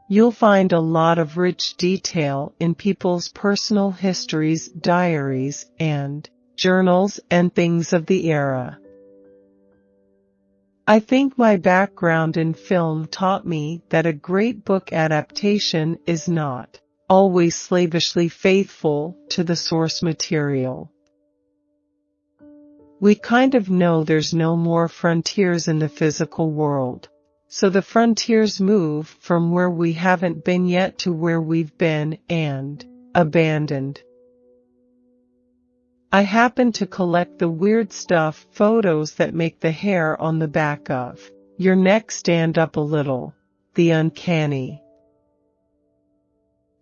You'll find a lot of rich detail in people's personal histories, diaries, and journals and things of the era. I think my background in film taught me that a great book adaptation is not always slavishly faithful to the source material. We kind of know there's no more frontiers in the physical world. So the frontiers move from where we haven't been yet to where we've been and abandoned. I happen to collect the weird stuff, photos that make the hair on the back of your neck stand up a little, the uncanny.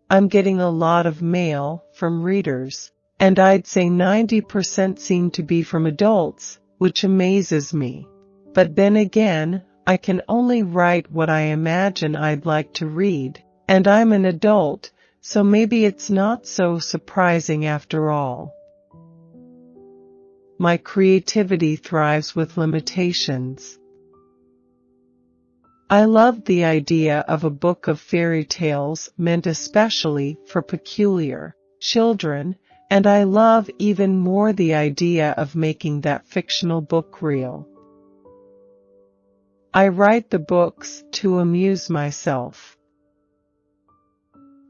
I'm getting a lot of mail from readers, and I'd say 90% seem to be from adults, which amazes me. But then again, I can only write what I imagine I'd like to read, and I'm an adult, so maybe it's not so surprising after all. My creativity thrives with limitations. I love the idea of a book of fairy tales meant especially for peculiar children, and I love even more the idea of making that fictional book real. I write the books to amuse myself.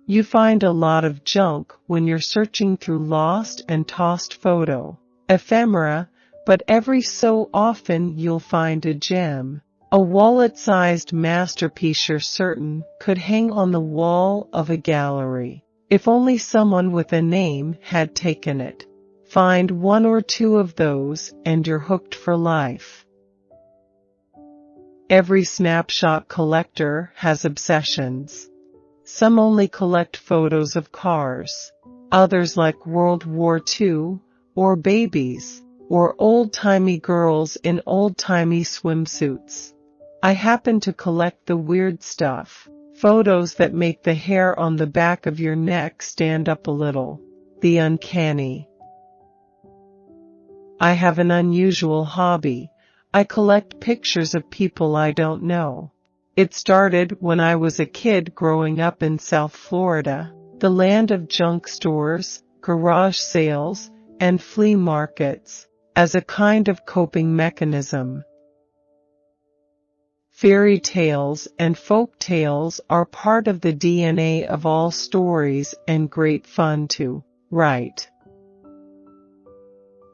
You find a lot of junk when you're searching through lost and tossed photo ephemera, but every so often you'll find a gem, a wallet-sized masterpiece you're certain could hang on the wall of a gallery, if only someone with a name had taken it. Find one or two of those and you're hooked for life. Every snapshot collector has obsessions. Some only collect photos of cars. Others like World War II, or babies, or old-timey girls in old-timey swimsuits. I happen to collect the weird stuff, photos that make the hair on the back of your neck stand up a little, the uncanny. I have an unusual hobby. I collect pictures of people I don't know. It started when I was a kid growing up in South Florida, the land of junk stores, garage sales, and flea markets, as a kind of coping mechanism. Fairy tales and folk tales are part of the DNA of all stories and great fun to write.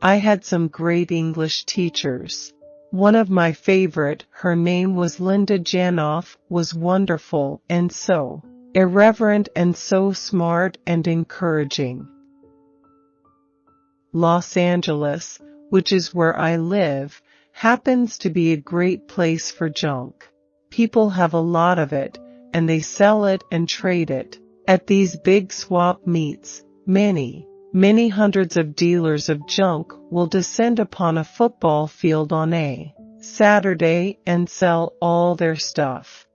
I had some great English teachers. One of my favorite, her name was Linda Janoff, was wonderful and so irreverent and so smart and encouraging. Los Angeles, which is where I live, happens to be a great place for junk. People have a lot of it, and they sell it and trade it. At these big swap meets, many hundreds of dealers of junk will descend upon a football field on a Saturday and sell all their stuff.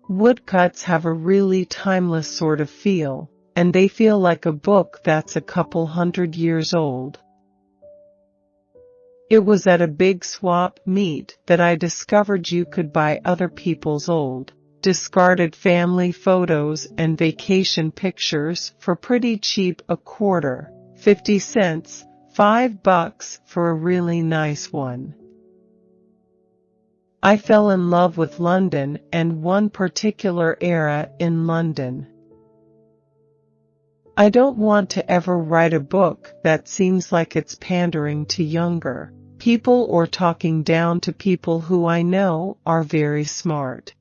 Woodcuts have a really timeless sort of feel, and they feel like a book that's a couple 100 years old. It was at a big swap meet that I discovered you could buy other people's old, discarded family photos and vacation pictures for pretty cheap, a quarter, 50 cents, $5 for a really nice one. I fell in love with London and one particular era in London. I don't want to ever write a book that seems like it's pandering to younger people or talking down to people who I know are very smart.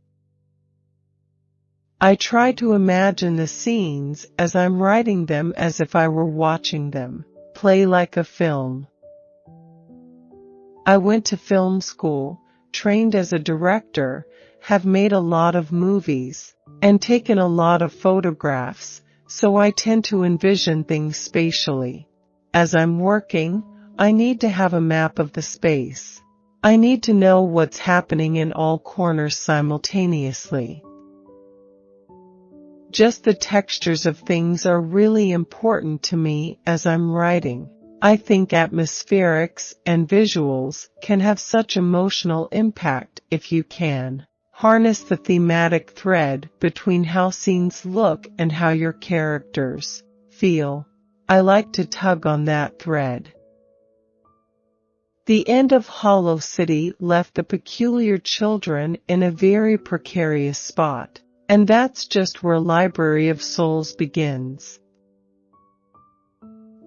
I try to imagine the scenes as I'm writing them as if I were watching them play like a film. I went to film school, trained as a director, have made a lot of movies, and taken a lot of photographs, so I tend to envision things spatially. As I'm working, I need to have a map of the space. I need to know what's happening in all corners simultaneously. Just the textures of things are really important to me as I'm writing. I think atmospherics and visuals can have such emotional impact if you can Harness the thematic thread between how scenes look and how your characters feel. I like to tug on that thread. The end of Hollow City left the peculiar children in a very precarious spot, and that's just where Library of Souls begins.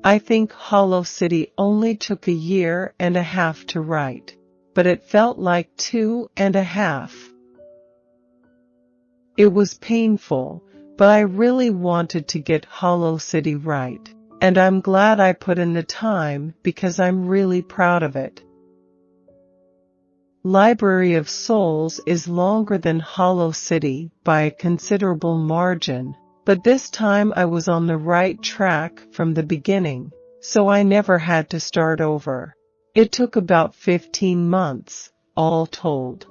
I think Hollow City only took 1.5 years to write, but it felt like 2.5. It was painful, but I really wanted to get Hollow City right. And I'm glad I put in the time because I'm really proud of it. Library of Souls is longer than Hollow City by a considerable margin, but this time I was on the right track from the beginning, so I never had to start over. It took about 15 months, all told.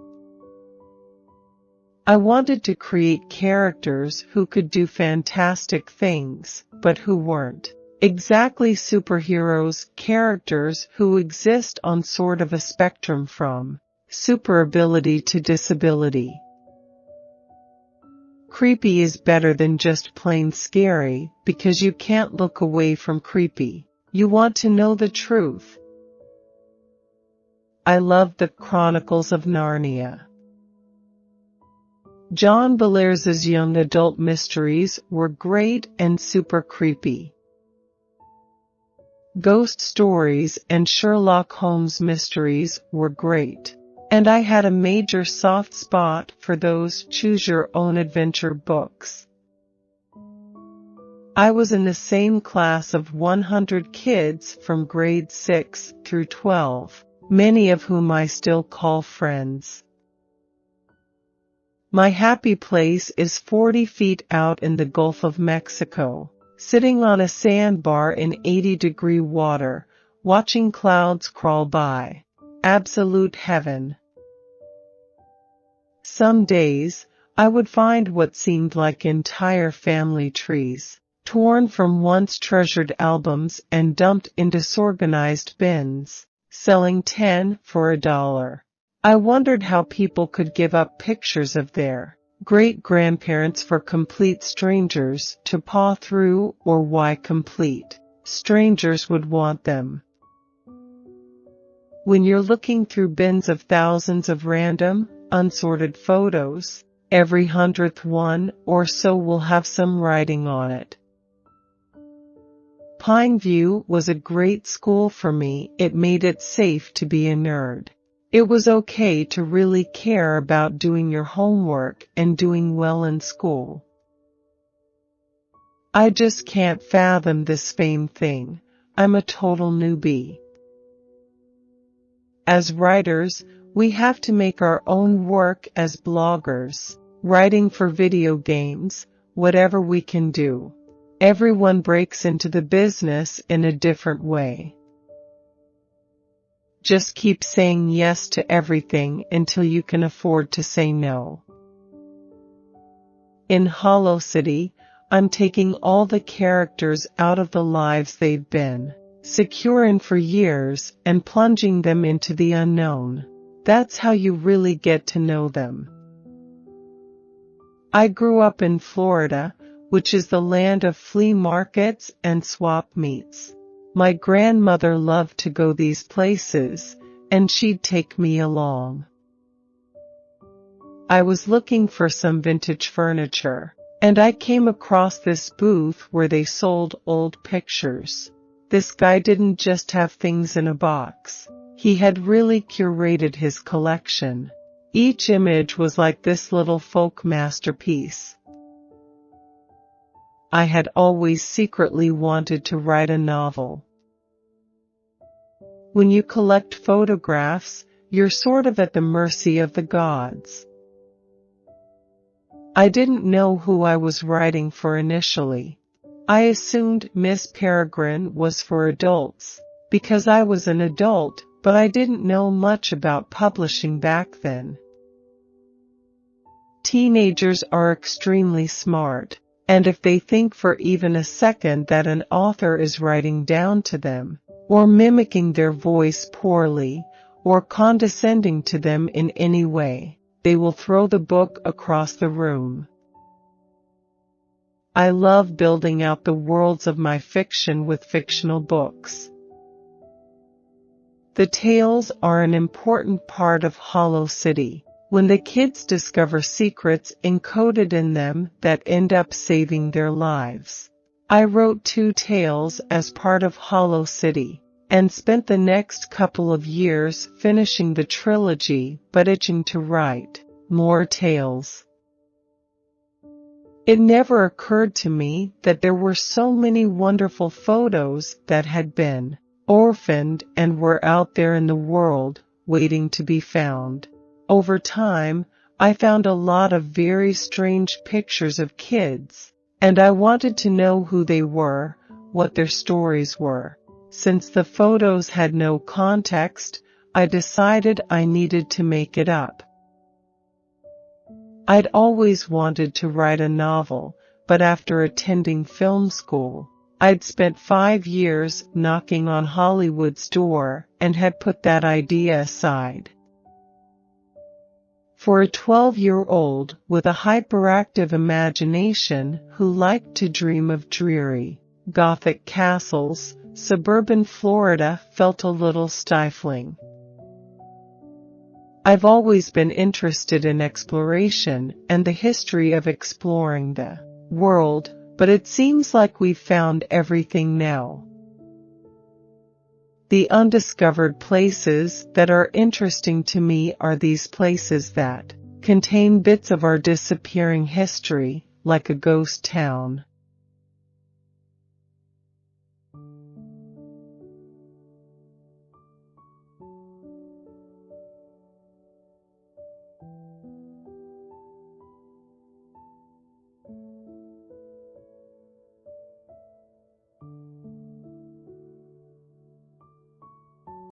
I wanted to create characters who could do fantastic things, but who weren't exactly superheroes, characters who exist on sort of a spectrum from super ability to disability. Creepy is better than just plain scary because you can't look away from creepy. You want to know the truth. I love the Chronicles of Narnia. John Bellairs's young adult mysteries were great and super creepy. Ghost stories and Sherlock Holmes mysteries were great, and I had a major soft spot for those choose-your-own-adventure books. I was in the same class of 100 kids from grade 6 through 12, many of whom I still call friends. My happy place is 40 feet out in the Gulf of Mexico, sitting on a sandbar in 80-degree water, watching clouds crawl by. Absolute heaven. Some days, I would find what seemed like entire family trees, torn from once treasured albums and dumped into disorganized bins, selling 10 for $1. I wondered how people could give up pictures of their great-grandparents for complete strangers to paw through, or why complete strangers would want them. When you're looking through bins of thousands of random, unsorted photos, every 100th one or so will have some writing on it. Pineview was a great school for me. It made it safe to be a nerd. It was okay to really care about doing your homework and doing well in school. I just can't fathom this fame thing. I'm a total newbie. As writers, we have to make our own work. As bloggers, writing for video games, whatever we can do. Everyone breaks into the business in a different way. Just keep saying yes to everything until you can afford to say no. In Hollow City, I'm taking all the characters out of the lives they've been secure in for years and plunging them into the unknown. That's how you really get to know them. I grew up in Florida, which is the land of flea markets and swap meets. My grandmother loved to go these places, and she'd take me along. I was looking for some vintage furniture, and I came across this booth where they sold old pictures. This guy didn't just have things in a box. He had really curated his collection. Each image was like this little folk masterpiece. I had always secretly wanted to write a novel. When you collect photographs, you're sort of at the mercy of the gods. I didn't know who I was writing for initially. I assumed Miss Peregrine was for adults, because I was an adult, but I didn't know much about publishing back then. Teenagers are extremely smart. And if they think for even a second that an author is writing down to them, or mimicking their voice poorly, or condescending to them in any way, they will throw the book across the room. I love building out the worlds of my fiction with fictional books. The tales are an important part of Hollow City. When the kids discover secrets encoded in them that end up saving their lives. I wrote 2 tales as part of Hollow City, and spent the next couple of years finishing the trilogy but itching to write more tales. It never occurred to me that there were so many wonderful photos that had been orphaned and were out there in the world, waiting to be found. Over time, I found a lot of very strange pictures of kids, and I wanted to know who they were, what their stories were. Since the photos had no context, I decided I needed to make it up. I'd always wanted to write a novel, but after attending film school, I'd spent 5 years knocking on Hollywood's door and had put that idea aside. For a 12-year-old with a hyperactive imagination who liked to dream of dreary, Gothic castles, suburban Florida felt a little stifling. I've always been interested in exploration and the history of exploring the world, but it seems like we've found everything now. The undiscovered places that are interesting to me are these places that contain bits of our disappearing history, like a ghost town.